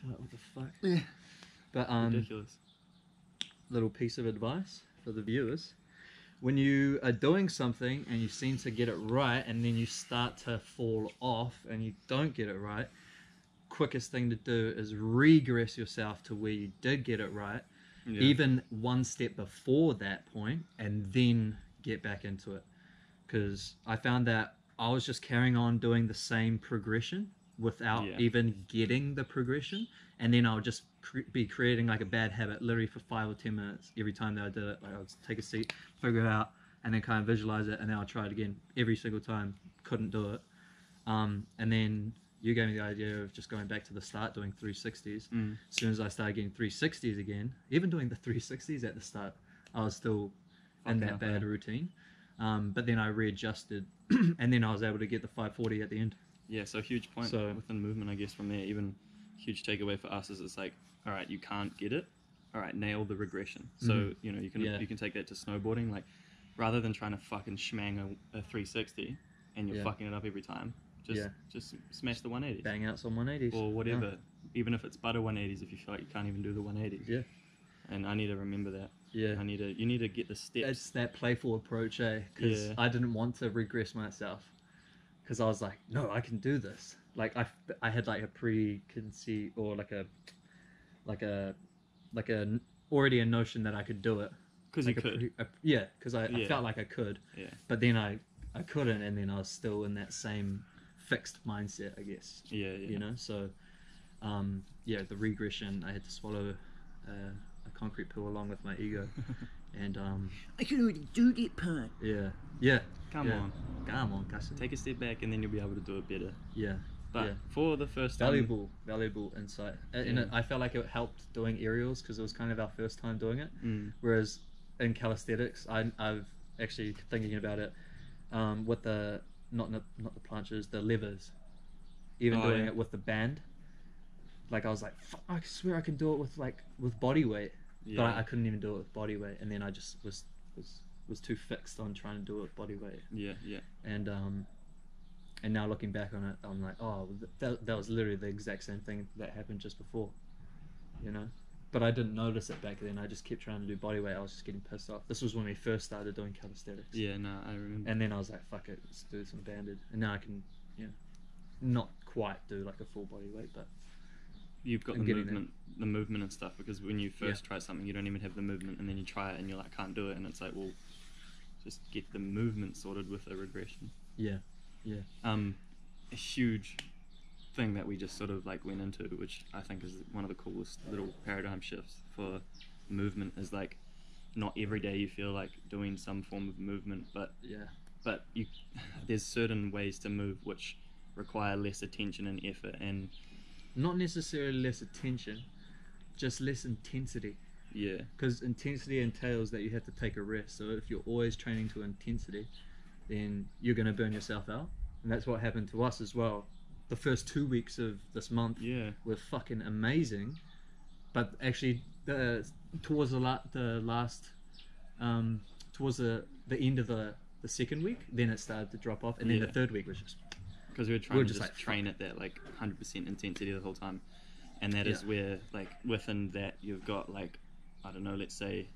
Like, what the fuck? Yeah. But Ridiculous. little piece of advice for the viewers: when you are doing something and you seem to get it right, and then you start to fall off and you don't get it right, quickest thing to do is regress yourself to where you did get it right, even one step before that point, and then get back into it. Because I found that I was just carrying on doing the same progression without even getting the progression, and then I would just be creating like a bad habit literally for 5 or 10 minutes every time that I did it. Like I would take a seat, figure it out, and then kind of visualize it, and then I'll try it again every single time. Couldn't do it. And then you gave me the idea of just going back to the start, doing 360s. As soon as I started getting 360s again, even doing the 360s at the start, I was still in that bad routine. But then I readjusted, and then I was able to get the 540 at the end. Yeah, so huge point within movement, I guess, from there. Even huge takeaway for us is it's like, all right, you can't get it. All right, nail the regression. So, you know, you can take that to snowboarding. Like, rather than trying to fucking schmang a 360 and you're fucking it up every time, just smash the 180s. Bang out some 180s. Or whatever. Even if it's butter 180s, if you feel like you can't even do the 180s. Yeah. And I need to remember that. Yeah. You need to get the steps. It's that playful approach, eh? Because I didn't want to regress myself. Because I was like, no, I can do this. Like I had like a preconceived, or like a already a notion that I could do it. Because like you could. Because I felt like I could. Yeah. But then I couldn't, and then I was still in that same fixed mindset, I guess. Yeah. You know, so the regression, I had to swallow a concrete pill along with my ego. And I can already do that part. Yeah. Come on, Cassie. Take a step back, and then you'll be able to do it better. Yeah. But for the first time, valuable insight. And I felt like it helped doing aerials because it was kind of our first time doing it. Whereas in calisthenics, I've actually thinking about it with the not the planches, the levers. Even doing it with the band. Like I was like, fuck, I swear I can do it with body weight. But I couldn't even do it with body weight, and then I just was too fixed on trying to do it with body weight. Yeah. And now looking back on it, I'm like, oh, that was literally the exact same thing that happened just before, you know. But I didn't notice it back then. I just kept trying to do body weight. I was just getting pissed off. This was when we first started doing calisthenics. Yeah, no, I remember. And then I was like, fuck it, let's do some banded. And now I can, not quite do like a full body weight, but you've got the movement and stuff, because when you first try something, you don't even have the movement, and then you try it and you're like, can't do it, and it's like, well, just get the movement sorted with a regression. Yeah. A huge thing that we just sort of like went into, which I think is one of the coolest little paradigm shifts for movement, is like, not every day you feel like doing some form of movement, but there's certain ways to move which require less attention and effort, and not necessarily less attention, just less intensity. Yeah. Because intensity entails that you have to take a rest. So if you're always training to intensity, then you're going to burn yourself out. And that's what happened to us as well. The first 2 weeks of this month were fucking amazing. But actually, towards the end of the second week, then it started to drop off. And then the third week was just... Because we were trying to just train at that like 100% intensity the whole time, and that is where, like, within that you've got, like, I don't know, let's say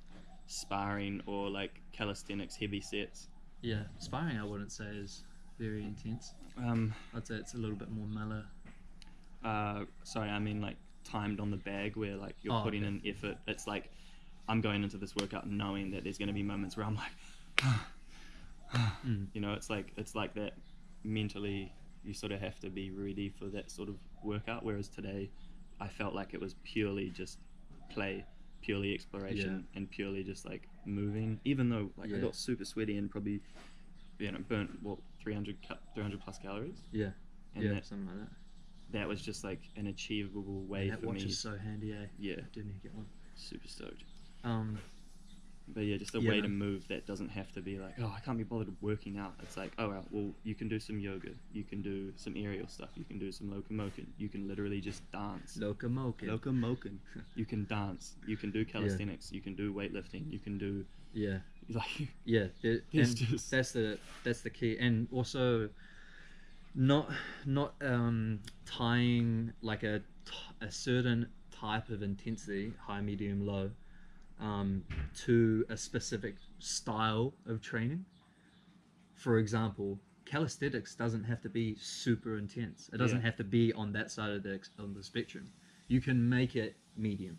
sparring or like calisthenics heavy sets. Yeah, sparring I wouldn't say is very intense. I'd say it's a little bit more mellow. Sorry, I mean like timed on the bag, where like you're putting in effort. It's like I'm going into this workout knowing that there's going to be moments where I'm like, you know, it's like that mentally. You sort of have to be ready for that sort of workout, whereas today I felt like it was purely just play, purely exploration, and purely just like moving, even though like I got super sweaty and probably burnt 300 plus calories, and something like that was just like an achievable way for me. That watch is so handy, eh? Yeah, didn't you get one? Super stoked. But yeah, just a way to move that doesn't have to be like, oh, I can't be bothered working out. It's like, oh, well, you can do some yoga, you can do some aerial stuff, you can do some locomotion, you can literally just dance. Locomotion. You can dance, you can do calisthenics, you can do weightlifting, you can do... That's the key. And also, not tying like a certain type of intensity, high, medium, low, to a specific style of training. For example, calisthenics doesn't have to be super intense. It doesn't have to be on that side of the spectrum. You can make it medium.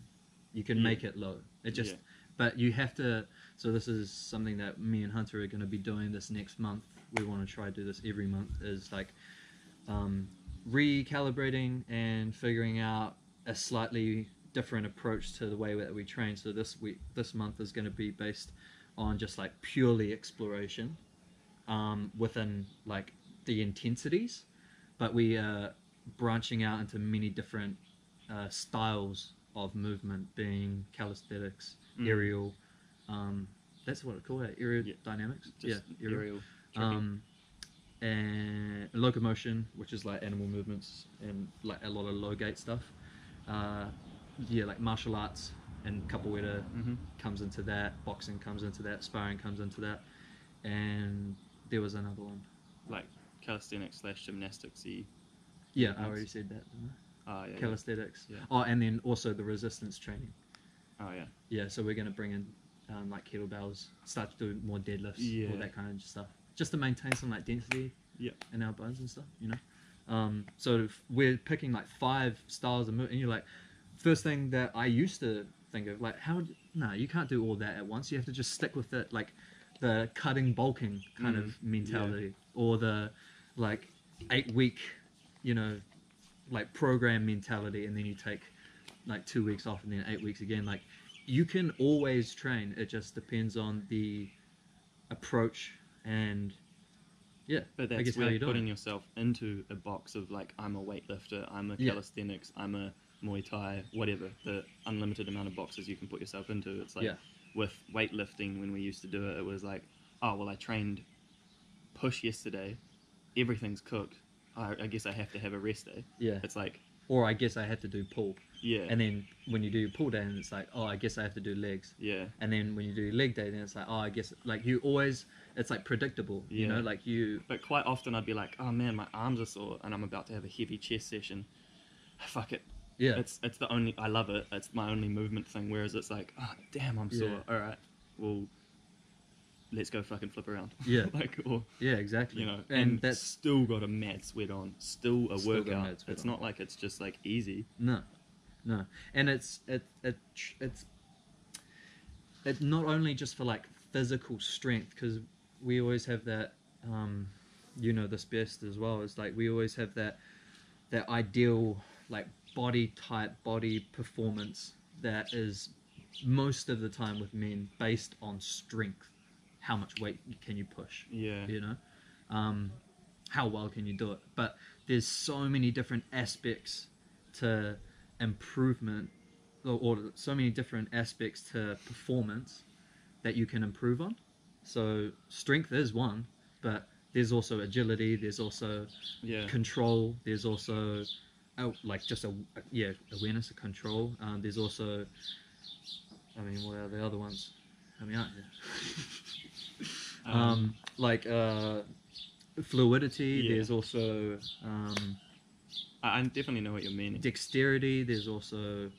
You can make it low. It just, but you have to. So this is something that me and Hunter are going to be doing this next month. We want to try to do this every month. Is like recalibrating and figuring out a slightly different approach to the way that we train. So this month is going to be based on just like purely exploration within like the intensities, but we are branching out into many different styles of movement, being calisthenics, aerial. That's what it's called, aerial dynamics. Aerial. And locomotion, which is like animal movements and like a lot of low gate stuff. Like martial arts and capoeira comes into that. Boxing comes into that. Sparring comes into that. And there was another one. Like calisthenics / gymnastics-y. Yeah, I already said that, didn't I? Yeah. Calisthenics. Yeah. Oh, and then also the resistance training. Oh, yeah. Yeah, so we're going to bring in like kettlebells, start to do more deadlifts, all that kind of stuff. Just to maintain some like density in our bones and stuff, you know? So we're picking like 5 styles of movement, and you're like, first thing that I used to think of, like, no, you can't do all that at once. You have to just stick with it, like the cutting, bulking kind of mentality, or the like 8-week, you know, like program mentality, and then you take like 2 weeks off and then 8 weeks again. Like, you can always train. It just depends on the approach and but that's where putting yourself into a box of like, I'm a weightlifter, I'm a calisthenics, I'm a Muay Thai, whatever, the unlimited amount of boxes you can put yourself into. It's like with weightlifting, when we used to do it, it was like, oh well, I trained push yesterday, everything's cooked, I guess I have to have a rest day. It's like, or I guess I have to do pull. And then when you do pull day, and it's like, oh, I guess I have to do legs. And then when you do leg day, then it's like, oh, I guess, like, you always, it's like predictable, you know, like you. But quite often I'd be like, oh man, my arms are sore, and I'm about to have a heavy chest session. Fuck it. It's the only, I love it. It's my only movement thing. Whereas it's like, oh damn, I'm sore. All right, well, let's go fucking flip around. Like, or exactly. You know, and that's still got a mad sweat on, still a workout. It's not like it's just like easy. No, and it's not only just for like physical strength, because we always have that. You know this best as well. It's like we always have that ideal like body type, body performance that is most of the time with men based on strength. How much weight can you push? You know, how well can you do it? But there's so many different aspects to improvement, or so many different aspects to performance that you can improve on. So strength is one, but there's also agility, there's also control, there's also like just awareness of control. There's also, I mean, what are the other ones? I mean, like fluidity. There's also I definitely know what you mean. Dexterity. There's also,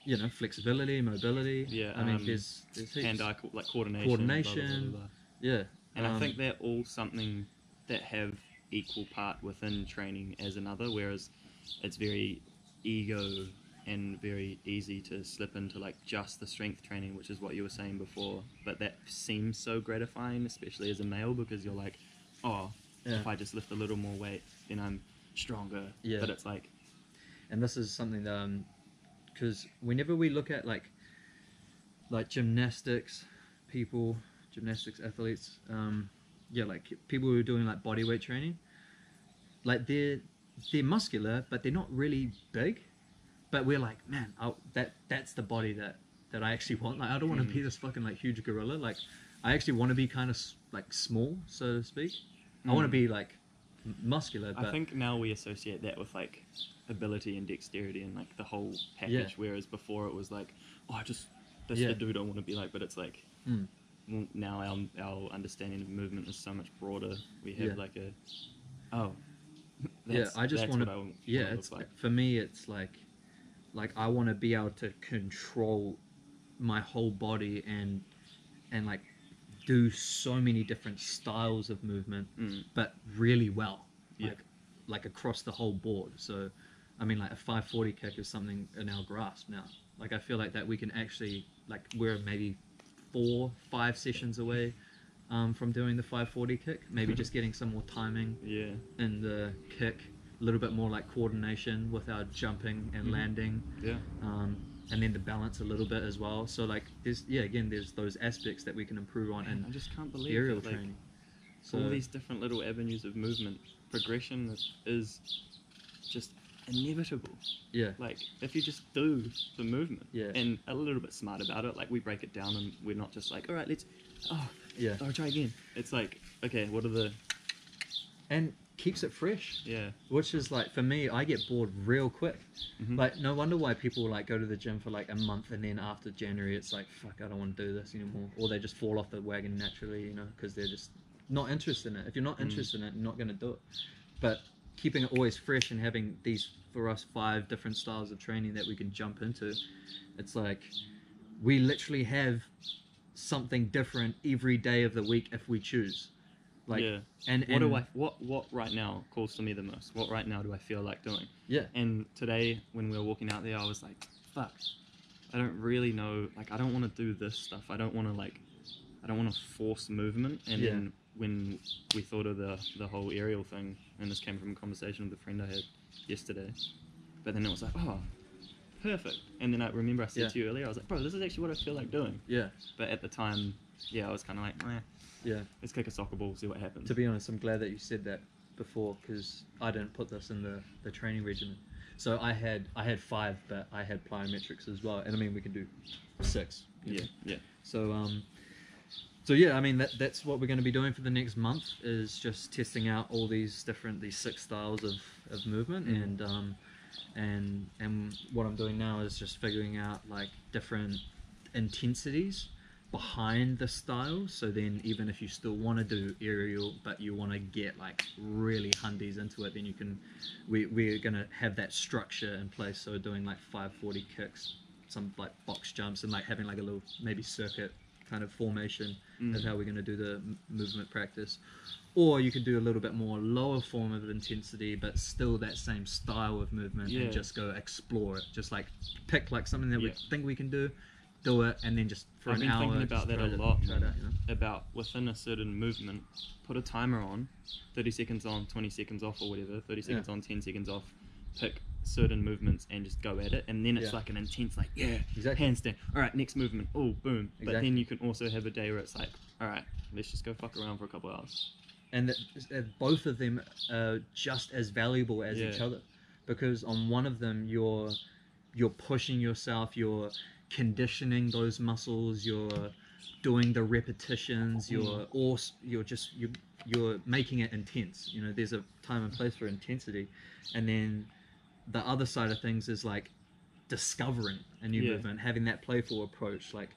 you know, flexibility, mobility. I mean, there's hand-eye like coordination. Blah, blah, blah, blah. And I think they're all something that have equal part within training as another, whereas it's very ego and very easy to slip into like just the strength training, which is what you were saying before. But that seems so gratifying, especially as a male, because you're like, oh, if I just lift a little more weight, then I'm stronger. But it's like, and this is something that because whenever we look at like gymnastics athletes, like people who are doing like body weight training, like they're muscular, but they're not really big. But we're like, man, that's the body that I actually want. Like, I don't want to be this fucking like huge gorilla. Like, I actually want to be kind of like small, so to speak. I want to be like muscular. But I think now we associate that with like ability and dexterity and like the whole package. Whereas before it was like, oh, that's the dude I want to be like. But it's like, now our understanding of movement is so much broader. We have like I just want to. Yeah, it's like. For me, it's like I want to be able to control my whole body and like do so many different styles of movement, but really well, like across the whole board. So, I mean, like a 540 kick is something in our grasp now. Like I feel like that we can actually like we're maybe 4-5 sessions away from doing the 540 kick. Maybe just getting some more timing in the kick, a little bit more like coordination with our jumping and landing. And then the balance a little bit as well. So like there's there's those aspects that we can improve on. And I just can't believe aerial that, training. So all these different little avenues of movement, progression is just inevitable. Yeah. Like if you just do the movement and a little bit smart about it, like we break it down and we're not just like, all right, let's try again. It's like, okay, what are the and keeps it fresh. Yeah. Which is like, for me, I get bored real quick. Like, no wonder why people like go to the gym for like a month and then after January it's like, fuck, I don't want to do this anymore. Or they just fall off the wagon naturally, you know, because they're just not interested in it. If you're not interested in it, you're not going to do it. But keeping it always fresh and having these, for us, 5 different styles of training that we can jump into, it's like we literally have something different every day of the week if we choose. Like, and what right now calls to me the most? What right now do I feel like doing? Yeah. And today when we were walking out there, I was like, fuck, I don't really know. Like, I don't want to do this stuff. I don't want to force movement. And then when we thought of the whole aerial thing, and this came from a conversation with a friend I had yesterday, but then it was like, oh, perfect. And then I remember I said to you earlier, I was like, bro, this is actually what I feel like doing. Yeah. But at the time, I was kind of like, let's kick a soccer ball, see what happens. To be honest, I'm glad that you said that before, because I didn't put this in the training regimen. So I had 5, but I had plyometrics as well, and I mean we can do 6. You know? So yeah, I mean that's what we're going to be doing for the next month, is just testing out all these 6 styles of movement, and what I'm doing now is just figuring out like different intensities behind the style. So then even if you still want to do aerial but you want to get like really hundies into it, then you can, we're gonna have that structure in place. So doing like 540 kicks, some like box jumps, and like having like a little maybe circuit kind of formation of how we're going to do the movement practice. Or you could do a little bit more lower form of intensity but still that same style of movement, and just go explore it, just like pick like something that we think we can do it, and then just for an hour. I've been thinking about that a lot, about within a certain movement, put a timer on, 30 seconds on, 20 seconds off or whatever, 30 seconds on, 10 seconds off, pick certain movements and just go at it, and then it's like an intense like handstand, alright, next movement, oh boom. But then you can also have a day where it's like, alright, let's just go fuck around for a couple hours. And both of them are just as valuable as each other, because on one of them you're pushing yourself, you're conditioning those muscles, you're doing the repetitions, you're making it intense. You know, there's a time and place for intensity, and then the other side of things is like discovering a new movement, having that playful approach, like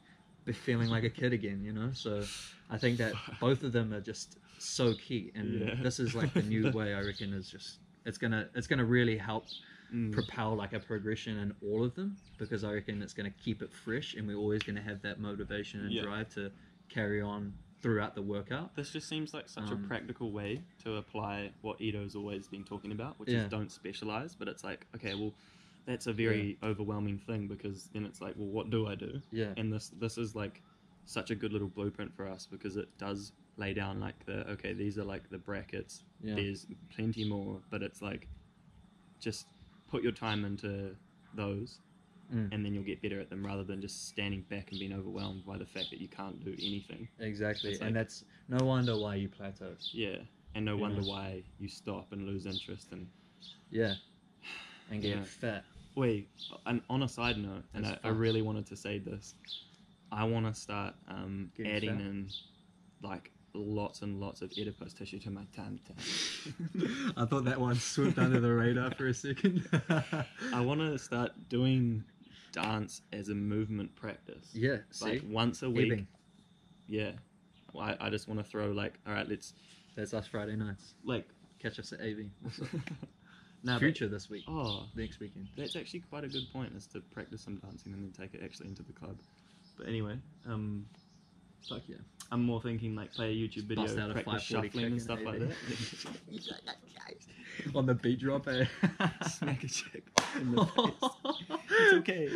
feeling like a kid again, you know. So I think that both of them are just so key, and this is like the new way, I reckon, is just it's gonna really help propel like a progression in all of them, because I reckon it's gonna keep it fresh, and we're always gonna have that motivation and drive to carry on throughout the workout. This just seems like such a practical way to apply what Ito's always been talking about, which is don't specialize. But it's like, okay, well, that's a very overwhelming thing, because then it's like, well, what do I do? And this is like such a good little blueprint for us, because it does lay down like these are like the brackets. There's plenty more, but it's like, just put your time into those, and then you'll get better at them, rather than just standing back and being overwhelmed by the fact that you can't do anything. Exactly. And that's no wonder why you plateau. And no wonder why you stop and lose interest and get fat. Wait, and on a side note, and I really wanted to say this, I want to start adding in like lots and lots of adipose tissue to my tam. I thought that one swooped under the radar for a second. I want to start doing dance as a movement practice. Like once a week. I just want to throw like, all right, that's us Friday nights. Like, catch us at AV. Future this week. Oh, next weekend. That's actually quite a good point, is to practice some dancing and then take it actually into the club. But anyway, fuck yeah. I'm more thinking like play a YouTube video, Bust out a practice 540 shuffling and kick stuff in like AV. that. On the beat drop, eh? Smack a chick in the face. It's okay.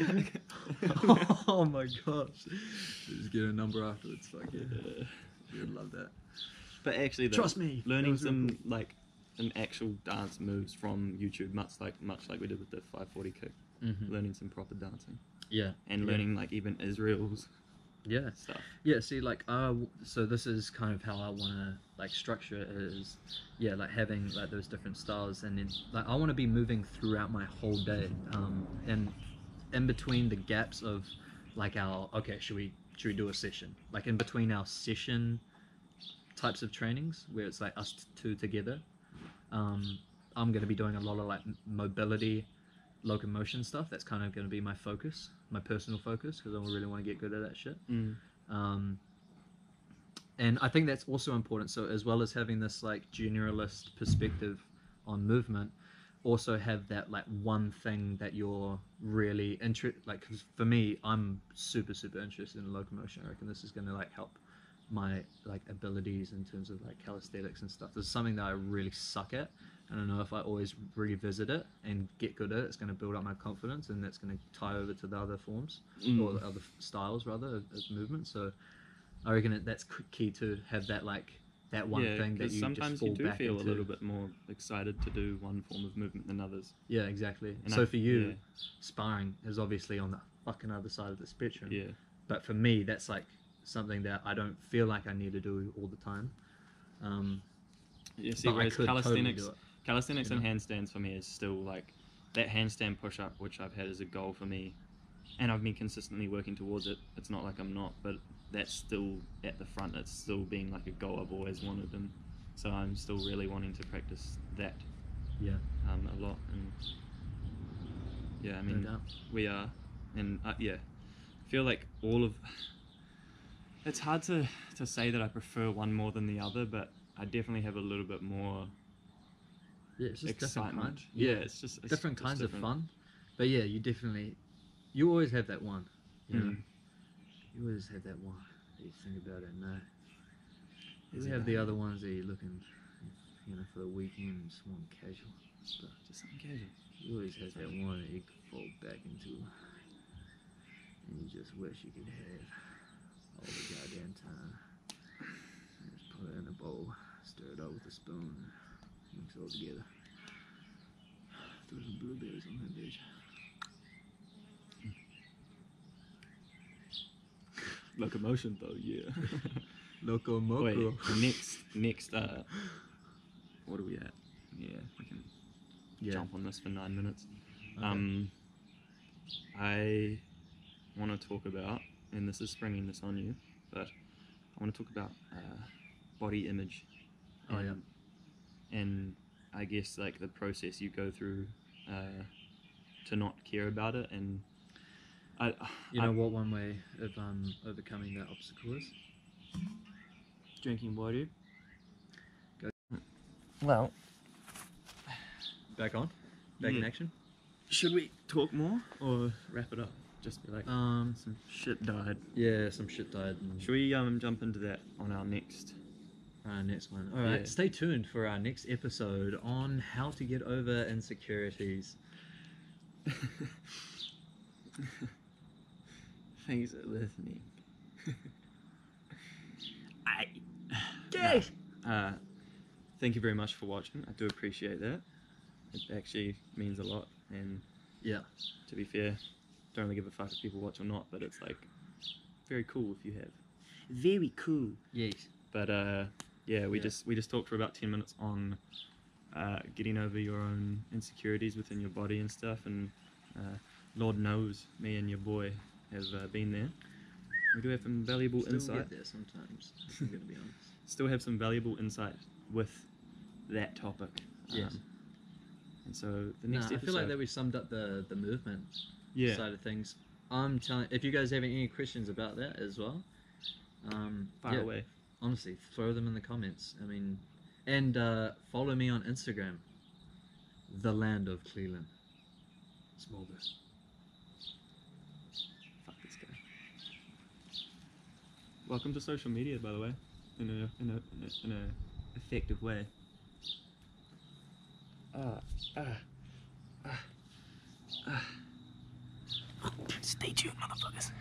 Oh my gosh. Just get a number afterwards. Fuck yeah. You'd love that. But actually, though, trust me, learning that was some really cool. like some actual dance moves from YouTube, much like we did with the 540 kick, learning some proper dancing. Yeah. And learning like even Israel's stuff. Yeah, see, like, so this is kind of how I want to like structure it, is, yeah, like having like those different styles, and then like I want to be moving throughout my whole day, and in between the gaps of like should we do a session, like in between our session types of trainings where it's like us two together. I'm going to be doing a lot of like mobility, locomotion stuff. That's kind of going to be my focus, my personal focus, because I really want to get good at that shit. And I think that's also important. So as well as having this like generalist perspective on movement, also have that like one thing that you're really interested, like, cause for me, I'm super interested in locomotion. I reckon this is going to like help my like abilities in terms of like calisthenics and stuff. This is something that I really suck at. I don't know if I always revisit it and get good at it, it's going to build up my confidence, and that's going to tie over to the other forms or the other styles rather of movement. So I reckon that's key to have that like that one thing that you sometimes just fall you do back feel into. a little bit more excited to do one form of movement than others. Yeah, exactly. And so for you, sparring is obviously on the fucking other side of the spectrum. Yeah. But for me, that's like something that I don't feel like I need to do all the time. See, whereas calisthenics, totally and handstands for me is still like that handstand push-up, which I've had as a goal for me, and I've been consistently working towards it. It's not like I'm not, but that's still at the front. It's still being like a goal I've always wanted, and so I'm still really wanting to practice that. Yeah. A lot, and yeah, I mean, No doubt. we are, and I feel like all of. It's hard to say that I prefer one more than the other, but I definitely have a little bit more. Yeah, it's just excitement. Different kinds. Yeah, it's just different kinds of fun. But yeah, you always have that one. You know? You always have that one. You think about it, no. You have the other ones that you're looking, for the weekend, just one casual. But just something casual. You always have that one that you can fall back into, and you just wish you could have all the goddamn time. And just put it in a bowl, stir it up with a spoon, mix it all together. Throw some blueberries on that bitch. Locomotion though, yeah. Locomoco. Wait, next, what are we at? Yeah, we can jump on this for 9 minutes. Okay. I want to talk about, and this is springing this on you, but I want to talk about body image. And I guess like the process you go through to not care about it, and what one way of overcoming that obstacle is? Drinking water. Well, back in action. Should we talk more or wrap it up? Just be like, some shit died. Yeah, some shit died. Should we jump into that on our next one? All right, stay tuned for our next episode on how to get over insecurities. Thanks for listening. Thank you very much for watching. I do appreciate that. It actually means a lot, and to be fair, don't really give a fuck if people watch or not, but it's like very cool if you have. Very cool. Yes. But we just talked for about 10 minutes on getting over your own insecurities within your body and stuff, and Lord knows me and your boy have been there. We do have some valuable insight. Get there sometimes. I'm gonna be honest. Still have some valuable insight with that topic. Yes. And so the next episode, I feel like that we summed up the movement side of things. I'm telling. If you guys have any questions about that as well, fire away. Honestly, throw them in the comments. I mean, and follow me on Instagram. the land of Cleveland. Small bit. Fuck this guy. Welcome to social media, by the way, in a effective way. Stay tuned, motherfuckers.